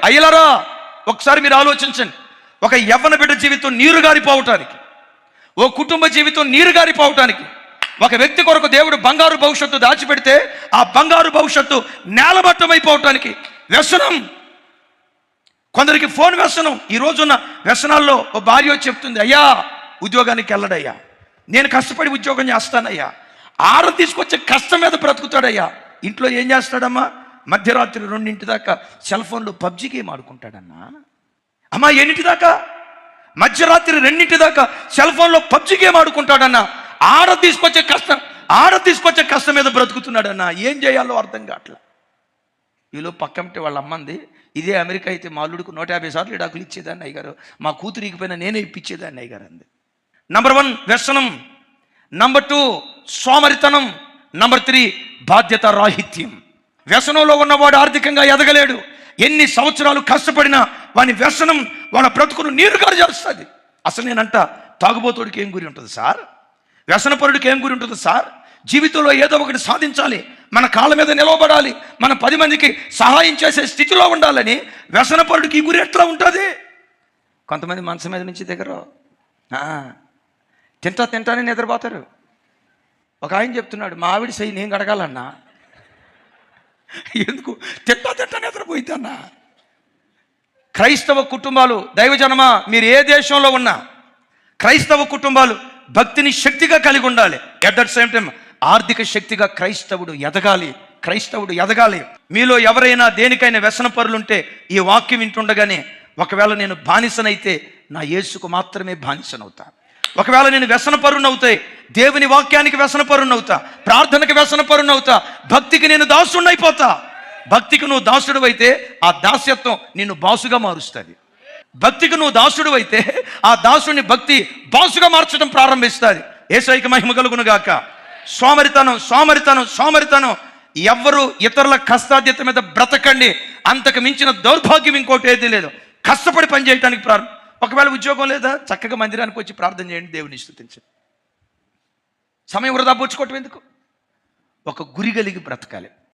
అయ్యలారా, ఒకసారి మీరు ఆలోచించండి. ఒక యవ్వన బిడ్డ జీవితం నీరు గారిపోవటానికి, ఓ కుటుంబ జీవితం నీరు గారిపోవటానికి, ఒక వ్యక్తి కొరకు దేవుడు బంగారు భవిష్యత్తు దాచిపెడితే ఆ బంగారు భవిష్యత్తు నేలమట్టమైపోవటానికి వ్యసనం. కొందరికి ఫోన్ వ్యసనం. ఈ రోజున్న వ్యసనాల్లో ఓ భార్య వచ్చి చెప్తుంది, అయ్యా ఉద్యోగానికి వెళ్ళడయ్యా, నేను కష్టపడి ఉద్యోగం చేస్తానయ్యా. ఆడ తీసుకొచ్చే కష్టం మీద బ్రతుకుతాడయ్యా. ఇంట్లో ఏం చేస్తాడమ్మా? మధ్యరాత్రి 2 దాకా సెల్ ఫోన్లో పబ్జీ గేమ్ ఆడుకుంటాడన్నా. అమ్మా ఎన్నింటి దాకా? మధ్యరాత్రి 2 దాకా సెల్ ఫోన్లో పబ్జీ గేమ్ ఆడుకుంటాడన్నా. ఆడ తీసుకొచ్చే కష్టం మీద బ్రతుకుతున్నాడన్నా. ఏం చేయాలో అర్థం కావట్లా. వీళ్ళు పక్కంటే వాళ్ళ అమ్మంది, ఇదే అమెరికా అయితే మా అల్లుడికి 150 సార్లు విడాకులు ఇచ్చేదాన్ని అయ్యగారు, మా కూతురు ఇకపోయినా నేనే ఇప్పించేదాన్ని అయ్యగారు అంది. నంబర్ 1 వ్యసనం, నంబర్ 2 సోమరితనం, నంబర్ 3 బాధ్యత రాహిత్యం. వ్యసనంలో ఉన్నవాడు ఆర్థికంగా ఎదగలేడు. ఎన్ని సంవత్సరాలు కష్టపడినా వాని వ్యసనం వాళ్ళ బ్రతుకును నీరుగారు చేస్తుంది. అసలు నేనంట, తాగుబోతుడికి ఏం గురి ఉంటుంది సార్? వ్యసనపరుడికి ఏం గురి ఉంటుంది సార్? జీవితంలో ఏదో ఒకటి సాధించాలి, మన కాళ్ళ మీద నిలవబడాలి, మన 10 మందికి సహాయం చేసే స్థితిలో ఉండాలని వ్యసనపరుడికి ఈ గురి ఎట్లా ఉంటుంది? కొంతమంది మనసు మీద నుంచి దగ్గర తింటానే నిద్రపోతారు. ఒక ఆయన చెప్తున్నాడు, మా ఆవిడ సై నేను గడగాలన్నా. ఎందుకు? తింటా నిద్రపోయిద్దన్నా. క్రైస్తవ కుటుంబాలు, దైవజనమా మీరు ఏ దేశంలో ఉన్నా, క్రైస్తవ కుటుంబాలు భక్తిని శక్తిగా కలిగి ఉండాలి. ఎట్ దట్ సేమ్ టైం ఆర్థిక శక్తిగా క్రైస్తవుడు ఎదగాలి. మీలో ఎవరైనా దేనికైనా వ్యసన పరులుంటే ఈ వాక్యం వింటుండగానే, ఒకవేళ నేను బానిసనైతే నా యేసుకు మాత్రమే బానిసనవుతా. ఒకవేళ నేను వ్యసన పరునవుతే దేవుని వాక్యానికి వ్యసన పరునవుతా, ప్రార్థనకి వ్యసన పరునవుతా, భక్తికి నేను దాసుడినైపోతా. భక్తికి నువ్వు దాసుడు అయితే ఆ దాస్యత్వం నిన్ను బాసుగా మారుస్తుంది. భక్తికి నువ్వు దాసుడు అయితే ఆ దాసుని భక్తి బాసుగా మార్చడం ప్రారంభిస్తుంది. యేసయ్యకి మహిమ కలుగును గాక. సోమరితనం. ఎవ్వరు ఇతరుల కష్టాధ్యత మీద బ్రతకండి. అంతకు మించిన దౌర్భాగ్యం ఇంకోటి ఏది లేదు. కష్టపడి పని చేయడానికి ప్రారంభం. ఒకవేళ ఉద్యోగం లేదా, చక్కగా మందిరానికి వచ్చి ప్రార్థన చేయండి, దేవుని స్తుతించండి. సమయం వృధా పుచ్చుకోవటం ఎందుకు? ఒక గురి కలిగి బ్రతకాలి.